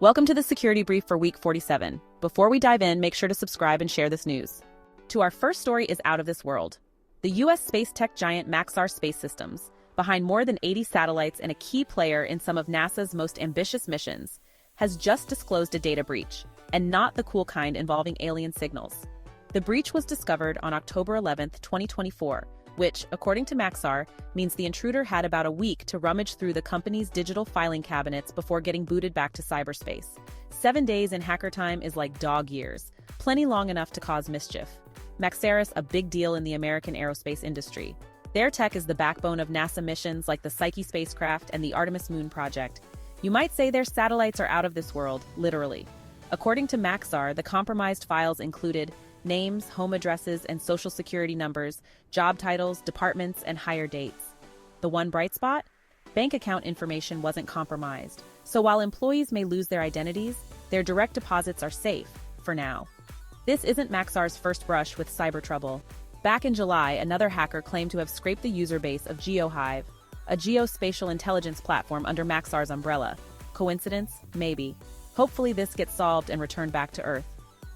Welcome to the Security Brief for Week 47. Before we dive in, make sure to subscribe and share this news. Our first story is out of this world. The U.S. space tech giant Maxar Space Systems, behind more than 80 satellites and a key player in some of NASA's most ambitious missions, has just disclosed a data breach, and not the cool kind involving alien signals. The breach was discovered on October 11, 2024, which, according to Maxar, means the intruder had about a week to rummage through the company's digital filing cabinets before getting booted back to cyberspace. 7 days in hacker time is like dog years, plenty long enough to cause mischief. Maxar is a big deal in the American aerospace industry. Their tech is the backbone of NASA missions like the Psyche spacecraft and the Artemis Moon project. You might say their satellites are out of this world, literally. According to Maxar, the compromised files included names, home addresses, and social security numbers, job titles, departments, and hire dates. The one bright spot? Bank account information wasn't compromised. So while employees may lose their identities, their direct deposits are safe, for now. This isn't Maxar's first brush with cyber trouble. Back in July, another hacker claimed to have scraped the user base of GeoHive, a geospatial intelligence platform under Maxar's umbrella. Coincidence? Maybe. Hopefully this gets solved and returned back to Earth.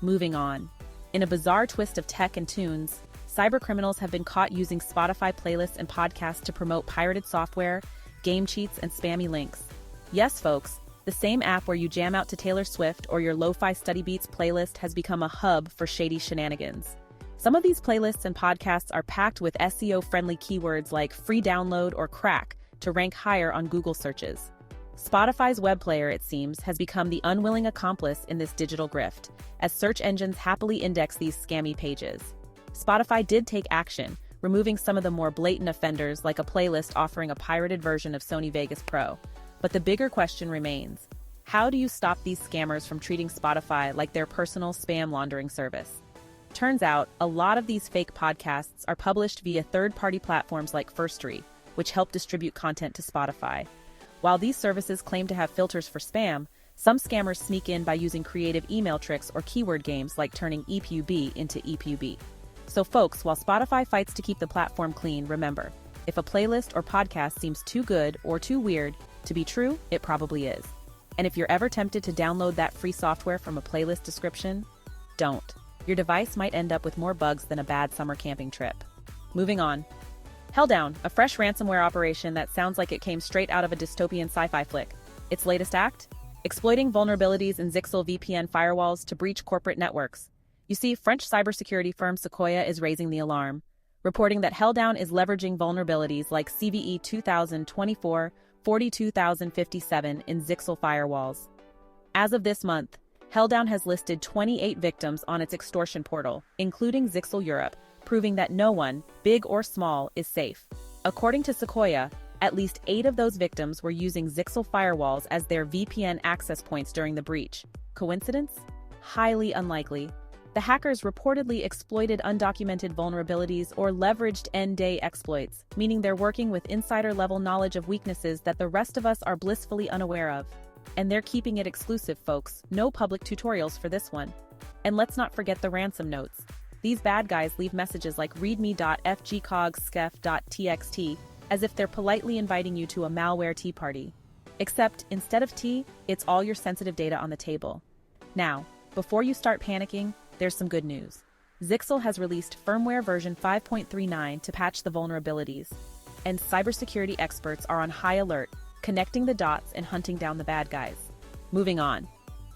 Moving on. In a bizarre twist of tech and tunes, cybercriminals have been caught using Spotify playlists and podcasts to promote pirated software, game cheats, and spammy links. Yes, folks, the same app where you jam out to Taylor Swift or your lo-fi study beats playlist has become a hub for shady shenanigans. Some of these playlists and podcasts are packed with SEO-friendly keywords like free download or crack to rank higher on Google searches. Spotify's web player, it seems, has become the unwilling accomplice in this digital grift, as search engines happily index these scammy pages. Spotify did take action, removing some of the more blatant offenders like a playlist offering a pirated version of Sony Vegas Pro. But the bigger question remains: how do you stop these scammers from treating Spotify like their personal spam laundering service? Turns out, a lot of these fake podcasts are published via third-party platforms like Firstory, which help distribute content to Spotify. While these services claim to have filters for spam, some scammers sneak in by using creative email tricks or keyword games like turning EPUB into EPUB. So folks, while Spotify fights to keep the platform clean, remember, if a playlist or podcast seems too good or too weird to be true, it probably is. And if you're ever tempted to download that free software from a playlist description, don't. Your device might end up with more bugs than a bad summer camping trip. Moving on. Helldown, a fresh ransomware operation that sounds like it came straight out of a dystopian sci-fi flick. Its latest act? Exploiting vulnerabilities in Zyxel VPN firewalls to breach corporate networks. You see, French cybersecurity firm Sequoia is raising the alarm, reporting that Helldown is leveraging vulnerabilities like CVE 2024-42057 in Zyxel firewalls. As of this month, Helldown has listed 28 victims on its extortion portal, including Zyxel Europe, proving that no one, big or small, is safe. According to Sequoia, at least 8 of those victims were using Zyxel firewalls as their VPN access points during the breach. Coincidence? Highly unlikely. The hackers reportedly exploited undocumented vulnerabilities or leveraged end-day exploits, meaning they're working with insider-level knowledge of weaknesses that the rest of us are blissfully unaware of. And they're keeping it exclusive, folks. No public tutorials for this one. And let's not forget the ransom notes. These bad guys leave messages like readme.fgcogscef.txt as if they're politely inviting you to a malware tea party. Except, instead of tea, it's all your sensitive data on the table. Now, before you start panicking, there's some good news. Zyxel has released firmware version 5.39 to patch the vulnerabilities, and cybersecurity experts are on high alert, connecting the dots and hunting down the bad guys. Moving on.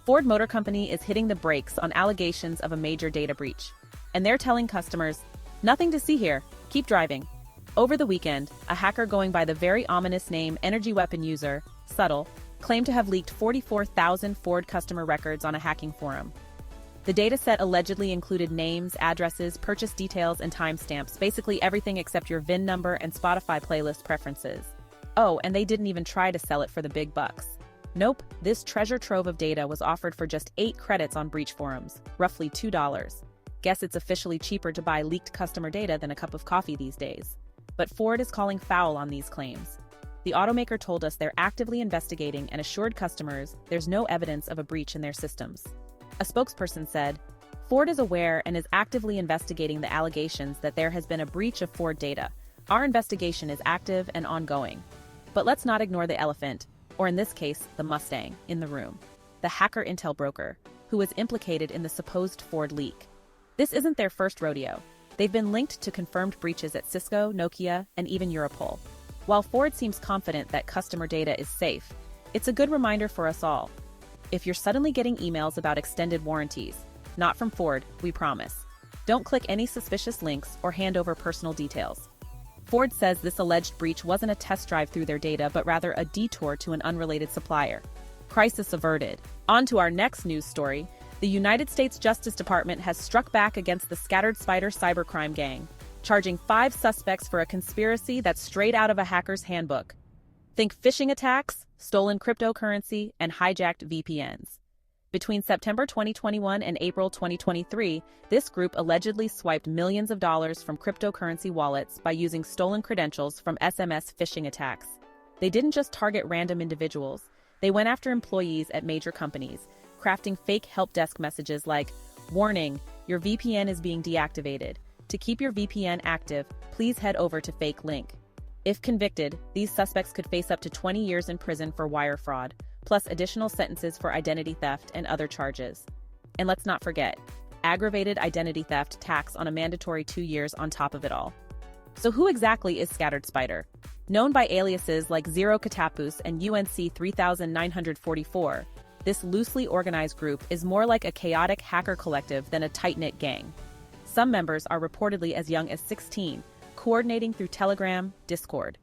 Ford Motor Company is hitting the brakes on allegations of a major data breach. And they're telling customers, nothing to see here, keep driving. Over the weekend, a hacker going by the very ominous name Energy Weapon User, Subtle, claimed to have leaked 44,000 Ford customer records on a hacking forum. The dataset allegedly included names, addresses, purchase details, and timestamps, basically everything except your VIN number and Spotify playlist preferences. Oh, and they didn't even try to sell it for the big bucks. Nope, this treasure trove of data was offered for just 8 credits on breach forums, roughly $2. Guess it's officially cheaper to buy leaked customer data than a cup of coffee these days. But Ford is calling foul on these claims. The automaker told us they're actively investigating and assured customers there's no evidence of a breach in their systems. A spokesperson said, Ford is aware and is actively investigating the allegations that there has been a breach of Ford data. Our investigation is active and ongoing. But let's not ignore the elephant, or in this case, the Mustang, in the room. the hacker intel broker, who was implicated in the supposed Ford leak. This isn't their first rodeo. They've been linked to confirmed breaches at Cisco, Nokia, and even Europol. While Ford seems confident that customer data is safe, it's a good reminder for us all. If you're suddenly getting emails about extended warranties, not from Ford, we promise. Don't click any suspicious links or hand over personal details. Ford says this alleged breach wasn't a test drive through their data, but rather a detour to an unrelated supplier. Crisis averted. On to our next news story. The United States Justice Department has struck back against the Scattered Spider cybercrime gang, charging 5 suspects for a conspiracy that's straight out of a hacker's handbook. Think phishing attacks, stolen cryptocurrency, and hijacked VPNs. Between September 2021 and April 2023, this group allegedly swiped millions of dollars from cryptocurrency wallets by using stolen credentials from SMS phishing attacks. They didn't just target random individuals. They went after employees at major companies, crafting fake help desk messages like, "Warning, your VPN is being deactivated. To keep your VPN active, please head over to fake link." If convicted, these suspects could face up to 20 years in prison for wire fraud, plus additional sentences for identity theft and other charges. And let's not forget, aggravated identity theft tax on a mandatory 2 years on top of it all. So who exactly is Scattered Spider? Known by aliases like Zero Catapus and UNC 3944, this loosely organized group is more like a chaotic hacker collective than a tight-knit gang. Some members are reportedly as young as 16, coordinating through Telegram, Discord.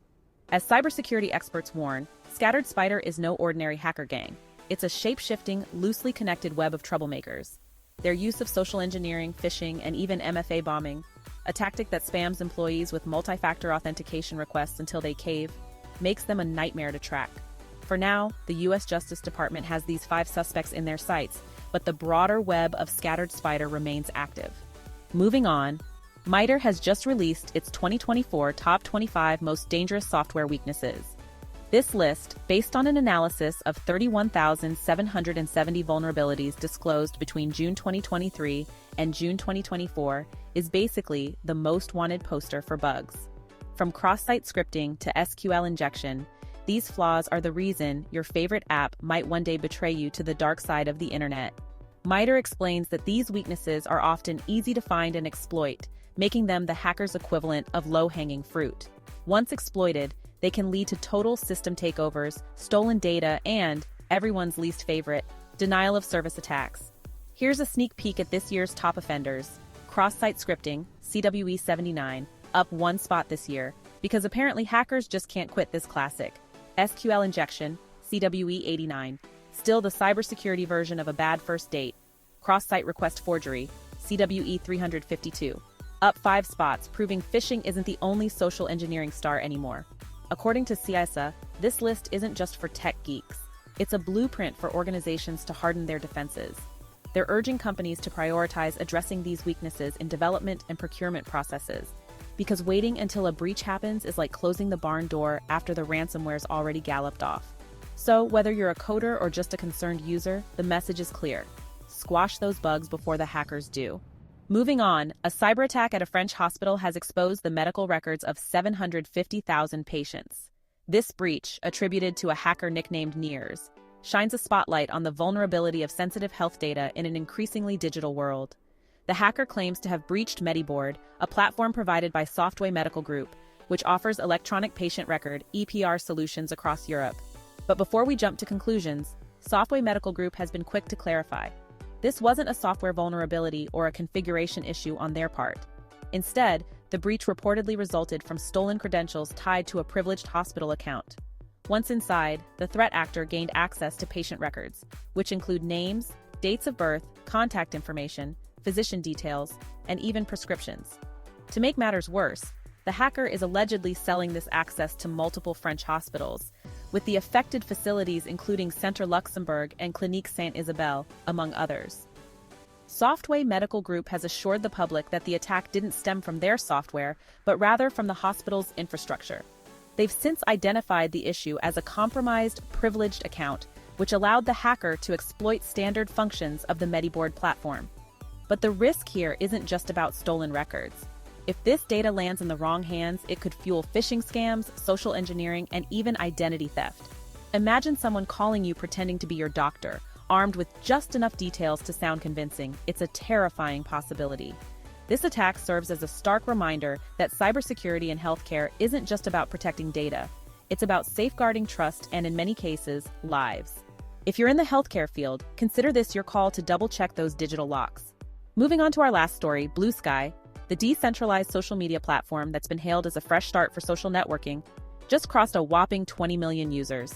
As cybersecurity experts warn, Scattered Spider is no ordinary hacker gang. It's a shape-shifting, loosely connected web of troublemakers. Their use of social engineering, phishing, and even MFA bombing, a tactic that spams employees with multi-factor authentication requests until they cave, makes them a nightmare to track. For now, the U.S. Justice Department has these 5 suspects in their sights, but the broader web of Scattered Spider remains active. Moving on, MITRE has just released its 2024 Top 25 Most Dangerous Software Weaknesses. This list, based on an analysis of 31,770 vulnerabilities disclosed between June 2023 and June 2024, is basically the most wanted poster for bugs. From cross-site scripting to SQL injection, these flaws are the reason your favorite app might one day betray you to the dark side of the internet. MITRE explains that these weaknesses are often easy to find and exploit, making them the hacker's equivalent of low-hanging fruit. Once exploited, they can lead to total system takeovers, stolen data, and, everyone's least favorite, denial of service attacks. Here's a sneak peek at this year's top offenders. Cross-site scripting, CWE 79, up 1 spot this year, because apparently hackers just can't quit this classic. SQL injection, CWE 89, still the cybersecurity version of a bad first date. Cross-site request forgery, CWE 352, up 5 spots, proving phishing isn't the only social engineering star anymore. According to CISA, this list isn't just for tech geeks. It's a blueprint for organizations to harden their defenses. They're urging companies to prioritize addressing these weaknesses in development and procurement processes, because waiting until a breach happens is like closing the barn door after the ransomware's already galloped off. So, whether you're a coder or just a concerned user, the message is clear. Squash those bugs before the hackers do. Moving on, a cyberattack at a French hospital has exposed the medical records of 750,000 patients. This breach, attributed to a hacker nicknamed Nears, shines a spotlight on the vulnerability of sensitive health data in an increasingly digital world. The hacker claims to have breached Mediboard, a platform provided by Software Medical Group, which offers electronic patient record (EPR) solutions across Europe. But before we jump to conclusions, Software Medical Group has been quick to clarify. This wasn't a software vulnerability or a configuration issue on their part. Instead, the breach reportedly resulted from stolen credentials tied to a privileged hospital account. Once inside, the threat actor gained access to patient records, which include names, dates of birth, contact information, physician details, and even prescriptions. To make matters worse, the hacker is allegedly selling this access to multiple French hospitals, with the affected facilities including Centre Luxembourg and Clinique Saint-Isabelle, among others. Software Medical Group has assured the public that the attack didn't stem from their software, but rather from the hospital's infrastructure. They've since identified the issue as a compromised, privileged account, which allowed the hacker to exploit standard functions of the Mediboard platform. But the risk here isn't just about stolen records. If this data lands in the wrong hands, it could fuel phishing scams, social engineering, and even identity theft. Imagine someone calling you pretending to be your doctor, armed with just enough details to sound convincing. It's a terrifying possibility. This attack serves as a stark reminder that cybersecurity in healthcare isn't just about protecting data. It's about safeguarding trust and, in many cases, lives. If you're in the healthcare field, consider this your call to double-check those digital locks. Moving on to our last story, Bluesky, the decentralized social media platform that's been hailed as a fresh start for social networking, just crossed a whopping 20 million users.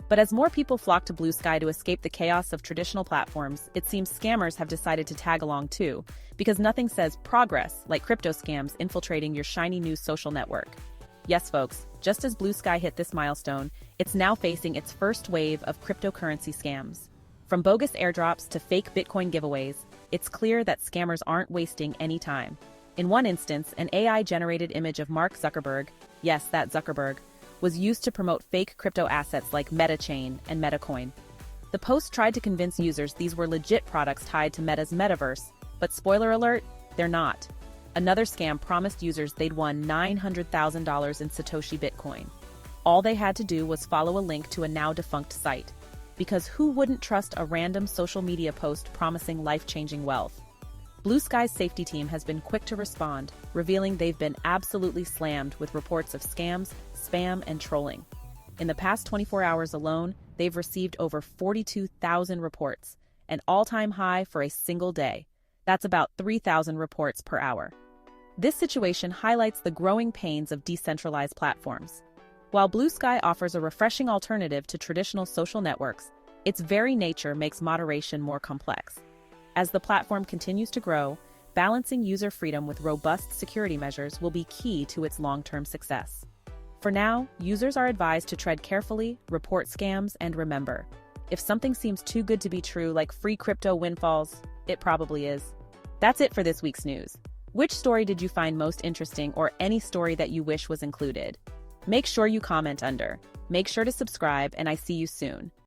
But as more people flock to Bluesky to escape the chaos of traditional platforms, it seems scammers have decided to tag along too, because nothing says progress like crypto scams infiltrating your shiny new social network. Yes, folks, just as Bluesky hit this milestone, it's now facing its first wave of cryptocurrency scams. From bogus airdrops to fake Bitcoin giveaways, it's clear that scammers aren't wasting any time. In one instance, an AI-generated image of Mark Zuckerberg, yes, that Zuckerberg, was used to promote fake crypto assets like MetaChain and MetaCoin. The post tried to convince users these were legit products tied to Meta's metaverse, but spoiler alert, they're not. Another scam promised users they'd won $900,000 in Satoshi Bitcoin. All they had to do was follow a link to a now-defunct site. Because who wouldn't trust a random social media post promising life-changing wealth? Bluesky's safety team has been quick to respond, revealing they've been absolutely slammed with reports of scams, spam, and trolling. In the past 24 hours alone, they've received over 42,000 reports, an all-time high for a single day. That's about 3,000 reports per hour. This situation highlights the growing pains of decentralized platforms. While Bluesky offers a refreshing alternative to traditional social networks, its very nature makes moderation more complex. As the platform continues to grow, balancing user freedom with robust security measures will be key to its long-term success. For now, users are advised to tread carefully, report scams, and remember, if something seems too good to be true, like free crypto windfalls, it probably is. That's it for this week's news. Which story did you find most interesting, or any story that you wish was included? Make sure you comment under. Make sure to subscribe, and I see you soon.